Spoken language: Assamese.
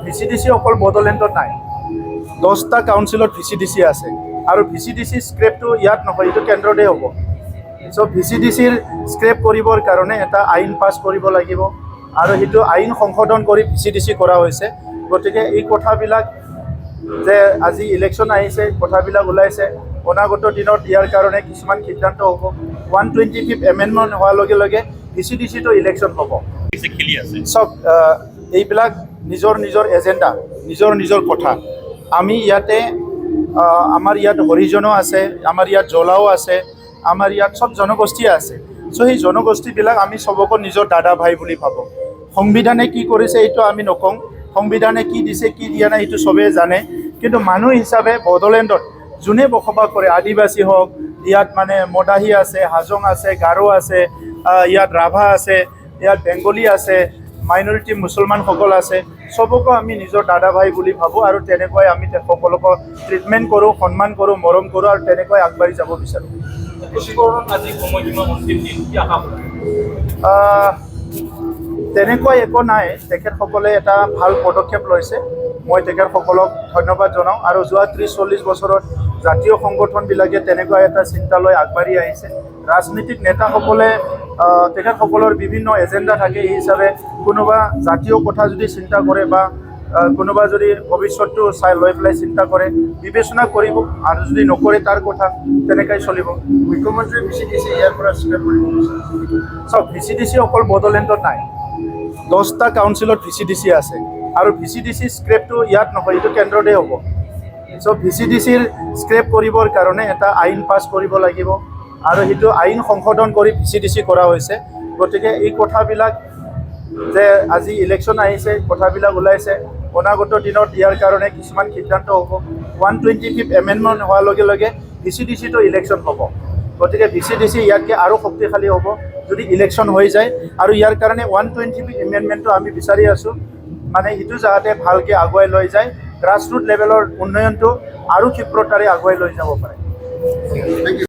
VCDC অকল বড়োলেণ্ডত নাই, 10টা কাউন্সিলত VCDC আছে আৰু VCDC স্ক্ৰেপটো ইয়াত নহয়, এইটো কেন্দ্ৰতে হ'ব। চ' VCDCৰ স্ক্ৰেপ কৰিবৰ কাৰণে এটা আইন পাছ কৰিব লাগিব আৰু সেইটো আইন সংশোধন কৰি VCDC কৰা হৈছে। গতিকে এই কথাবিলাক যে আজি ইলেকশ্যন আহিছে, কথাবিলাক ওলাইছে, অনাগত দিনত ইয়াৰ কাৰণে কিছুমান সিদ্ধান্ত হ'ব। 125th এমেণ্ডমেণ্ট হোৱাৰ লগে লগে VCDCটো ইলেকশ্যন হ'ব। চব এইবিলাক নিজৰ নিজৰ এজেণ্ডা, নিজৰ নিজৰ কথা। আমি ইয়াতে আমাৰ ইয়াত হৰিজনো আছে, আমাৰ ইয়াত জলাও আছে, আমাৰ ইয়াত চব জনগোষ্ঠীয়ে আছে। চ' সেই জনগোষ্ঠীবিলাক আমি চবকো নিজৰ দাদা ভাই বুলি ভাবোঁ। সংবিধানে কি কৰিছে এইটো আমি নকওঁ, সংবিধানে কি দিছে কি দিয়া নাই সেইটো চবেই জানে। কিন্তু মানুহ হিচাপে বড়োলেণ্ডত যোনে বসবাস কৰে, আদিবাসী হওক, ইয়াত মানে মদাহী আছে, হাজং আছে, গাৰো আছে, ইয়াত ৰাভা আছে, ইয়াত বেংগলী আছে, মাইনৰিটি মুছলমানসকল আছে, চবকো আমি নিজৰ দাদা ভাই বুলি ভাবোঁ আৰু তেনেকৈ আমি সকলোকে ট্ৰিটমেণ্ট কৰোঁ, সন্মান কৰোঁ, মৰম কৰোঁ আৰু তেনেকৈ আগবাঢ়ি যাব বিচাৰোঁ। তেনেকৈ একো নাই, তেখেতসকলে এটা ভাল পদক্ষেপ লৈছে, মই তেখেতসকলক ধন্যবাদ জনাওঁ। আৰু যোৱা 30-40 বছৰত জাতীয় সংগঠনবিলাকে তেনেকুৱা এটা চিন্তা লৈ আগবাঢ়ি আহিছে। ৰাজনীতিক নেতাসকলে তেখেতসকলৰ বিভিন্ন এজেণ্ডা থাকে, এই হিচাপে কোনোবা জাতীয় কথা যদি চিন্তা কৰে বা কোনোবা যদি ভৱিষ্যতটো চাই লৈ পেলাই চিন্তা কৰে, বিবেচনা কৰিব, আৰু যদি নকৰে তাৰ কথা তেনেকৈ চলিব। মুখ্যমন্ত্ৰীয়ে VCDC ইয়াৰ পৰা স্ক্ৰেপ কৰিব। চাওক, VCDC অকল বড়োলেণ্ডত নাই, 10টা কাউন্সিলত VCDC আছে আৰু VCDC স্ক্ৰেপটো ইয়াত নহয়, এইটো কেন্দ্ৰতে হ'ব। চ' VCDCৰ স্ক্ৰেপ কৰিবৰ কাৰণে এটা আইন পাছ কৰিব লাগিব আৰু সেইটো আইন সংশোধন কৰি VCDC কৰা হৈছে। গতিকে এই কথাবিলাক যে আজি ইলেকশ্যন আহিছে, কথাবিলাক ওলাইছে, অনাগত দিনত ইয়াৰ কাৰণে কিছুমান সিদ্ধান্ত হ'ব। 125th এমেণ্ডমেণ্ট হোৱাৰ লগে লগে VCDCটো ইলেকশ্যন হ'ব। গতিকে VCDC ইয়াতকৈ আৰু শক্তিশালী হ'ব যদি ইলেকশ্যন হৈ যায়। আৰু ইয়াৰ কাৰণে 125th এমেণ্ডমেণ্টটো আমি বিচাৰি আছোঁ, মানে সেইটো যাতে ভালকৈ আগুৱাই লৈ যায়, গ্ৰাছৰুট লেভেলৰ উন্নয়নটো আৰু ক্ষিপ্ৰতাৰে আগুৱাই লৈ যাব পাৰে।